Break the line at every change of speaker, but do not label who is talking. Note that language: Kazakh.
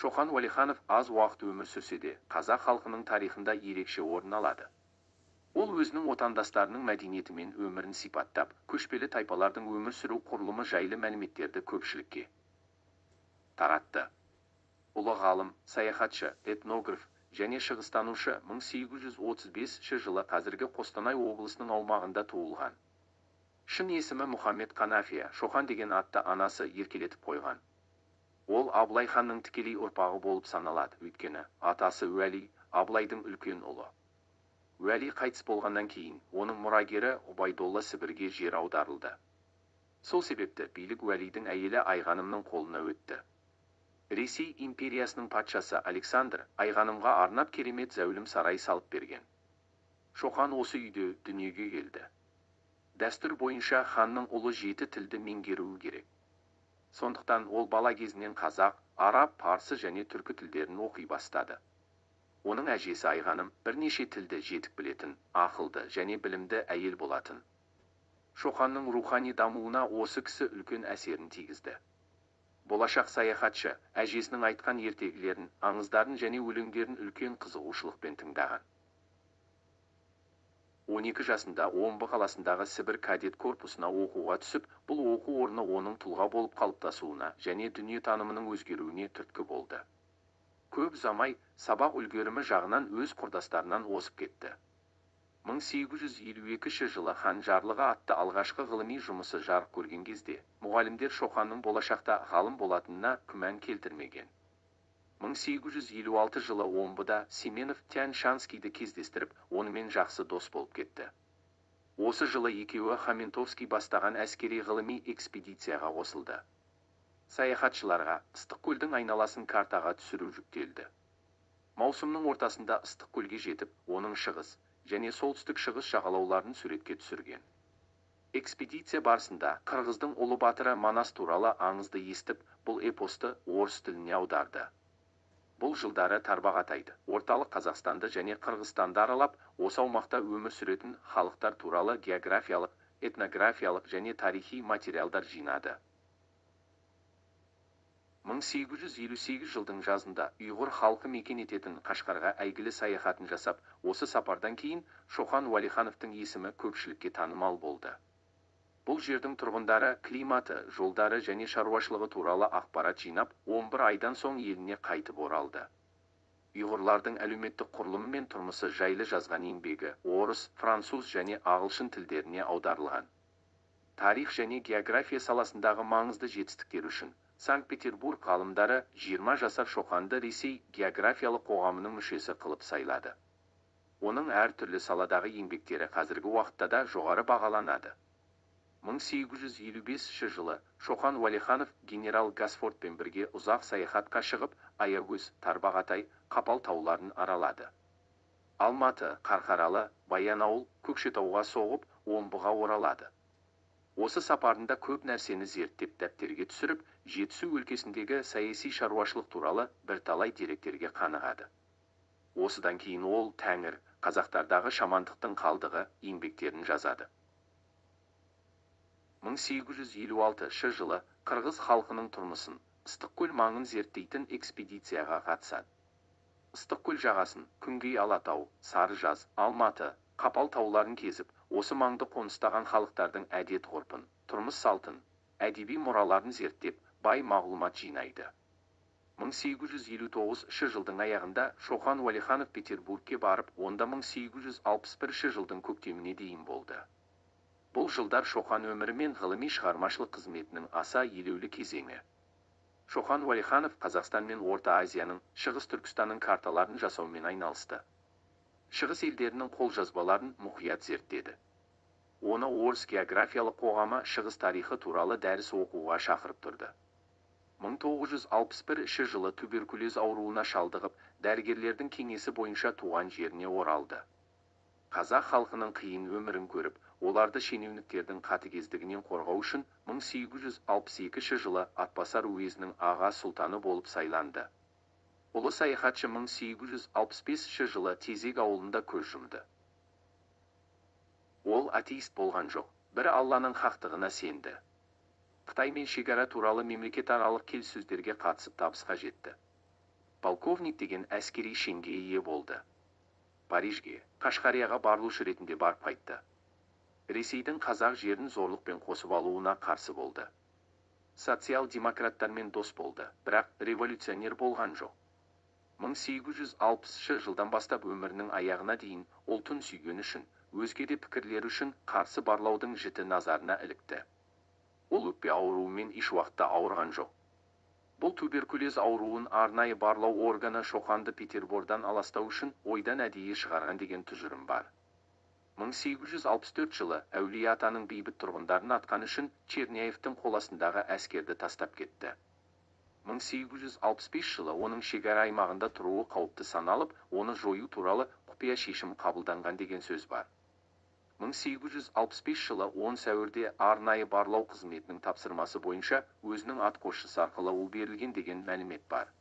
Шоқан Уәлиханов аз уақыт өмір сүрсе де, қазақ халқының тарихында ерекше орын алады. Ол өзінің отандастарының мәдениеті мен өмірін сипаттап, көшпелі тайпалардың өмір сүру құрылымы жайлы мәліметтерді көпшілікке таратты. Ұлы ғалым, саяхатшы, этнограф және шығыстанушы 1835 жылы қазіргі Қостанай облысының аумағында туылған. Шын есімі Мұхаммед Қанафия Шоқан деген атты анасы еркелетіп қойған. Ол Абылай ханның тікелей ұрпағы болып саналады, өйткені атасы Уәли Абылайдың үлкен ұлы. Уәли қайтыс болғаннан кейін, оның мұрагері Ұбайдолла Сібірге жер аударылды. Сол себепті билік Уәлидің әйелі Айғанымның қолына өтті. Ресей империясының патшасы Александр Айғанымға арнап керемет зәулім сарай салып берген. Шоқан осы үйде дүниеге келді. Дәстүр бойынша ханның ұлы 7 тілді меңгеруі керек. Сондықтан ол бала кезінен қазақ, араб, парсы және түркі тілдерін оқи бастады. Оның әжесі Айғаным бірнеше тілді жетік білетін, ақылды және білімді әйел болатын. Шоқанның рухани дамуына осы кісі үлкен әсерін тигізді. Болашақ саяхатшы әжесінің айтқан ертегілерін, аңыздарын және өлеңдерін үлкен қызығушылықпен тыңдаған. 12 жасында Омбы қаласындағы Сібір кадет корпусына оқуға түсіп, бұл оқу орны оның тұлға болып қалыптасуына және дүниетанымының өзгеруіне түрткі болды. Көп ұзамай, сабақ үлгерімі жағынан өз құрдастарынан озып кетті. 1852 жылы хан жарлығы атты алғашқы ғылыми жұмысы жарық көрген кезде, мұғалімдер Шоқанның болашақта ғалым болатынына күмән келтірмеген. 1856 жылы Омбыда Семенов Тянь-Шанскийді кездестіріп, онымен жақсы дос болып кетті. Осы жылы екеуі Хаментовский бастаған әскери ғылыми экспедицияға қосылды. Саяхатшыларға Ыстықкөлдің айналасын картаға түсіру жүктелді. Маусымның ортасында Ыстықкөлге жетіп, оның шығыс және солтүстік шығыс жағалауларын суретке түсірген. Экспедиция барысында қырғыздың ұлы батыры Манас туралы аңызды естіп, бұл эпосты орыс тіліне аударды. Бұл жылдары Тарбағатайды, орталық Қазақстанды және Қырғызстанды аралап, осы аумақта өмір сүретін халықтар туралы географиялық, этнографиялық және тарихи материалдар жинады. 1858 жылдың жазында ұйғыр халқы мекен ететін Қашқарға әйгілі саяхатын жасап, осы сапардан кейін Шоқан Уәлихановтың есімі көпшілікке танымал болды. Бұл жердің тұрғындары климаты, жолдары және шаруашылығы туралы ақпарат жинап, 11 айдан соң еліне қайтып оралды. Ұйғырлардың әлеуметтік құрылымы мен тұрмысы жайлы жазған еңбегі орыс, француз және ағылшын тілдеріне аударылған. Тарих және география саласындағы маңызды жетістіктер үшін Санкт-Петербург ғалымдары 20 жасар Шоқанды Ресей географиялық қоғамының мүшесі қылып сайлады. Оның әртүрлі саладағы еңбектері қазіргі уақытта да жоғары бағаланады. 1855 жылы Шоқан Уәлиханов генерал Гасфордпен бірге ұзақ саяхатқа шығып, Аягөз, Тарбағатай, Қапал тауларын аралады. Алматы, Қарқаралы, Баянауыл, Көкшетауға соғып, Омбыға оралады. Осы сапарында көп нәрсені зерттеп дәптерге түсіріп, Жетісу өлкесіндегі саяси шаруашылық туралы бірталай деректерге қанығады. Осыдан кейін ол Тәңір, қазақтардағы шамандықтың қалдығы еңбектерін жазады. 1856 жылы қырғыз халқының тұрмысын, Ыстықкөл маңын зерттейтін экспедицияға қатысады. Ыстықкөл жағасын, Күнгей Алатау, Сарыжаз, Алматы, Қапал тауларын кезіп, осы маңды қоныстаған халықтардың әдет ғұрпын, тұрмыс салтын, әдеби мұраларын зерттеп, бай мағлұмат жинайды. 1859 жылдың аяғында Шоқан Уәлиханов Петербургке барып, онда 1861 жылдың көктеміне дейін болды. Бұл жылдар Шоқан өмірі мен ғылыми шығармашылық қызметінің аса елеулі кезеңі. Шоқан Уәлиханов Қазақстан мен Орта Азияның, Шығыс Түркістанның карталарын жасаумен айналысты. Шығыс елдерінің қолжазбаларын мұқият зерттеді. Оны орыс географиялық қоғамы шығыс тарихы туралы дәріс оқуға шақырып тұрды. 1961 жылы туберкулез ауруына шалдығып, дәрігерлердің кеңесі бойынша туған жеріне оралды. Қазақ халқының қиын өмірін көріп, оларды шенеуніктердің қатыгездігінен қорғау үшін 1862 жылы Атбасар уезінің аға сұлтаны болып сайланды. Ұлы саяхатшы 1865 жылы Тезек ауылында көз жұмды. Ол атеист болған жоқ, бір Алланың хақтығына сенді. Қытаймен шекара туралы мемлекетаралық келіссөздерге қатысып табысқа жетті. полковник деген әскери шенге ие болды. Парижге, Қашқарияға барлаушы ретінде барып қайтты. Ресейдің қазақ жерін зорлықпен қосып алуына қарсы болды. Социал-демократтармен дос болды, бірақ революционер болған жоқ. 1860 жылдан бастап өмірінің аяғына дейін ұлтын сүйгені үшін, өзге де пікірлері үшін қарсы барлаудың жіті назарына ілікті. Ол өкпе ауруымен еш уақытта ауырған жоқ. Бұл туберкулез ауруын арнайы барлау органы Шоқанды Петербордан аластау үшін ойдан әдейі шығарған деген тұжырым бар. 1864 жылы Әулие Атаның бейбіт тұрғындарын атқаны үшін Черняевтің қол астындағы әскерді тастап кетті. 1865 жылы оның шекара аймағында тұруы қауіпті саналып, оны жою туралы құпия шешім қабылданған деген сөз бар. 1865 жылы 10 сәуірде арнайы барлау қызметінің тапсырмасы бойынша өзінің атқосшысы арқылы ол берілген деген мәлімет бар.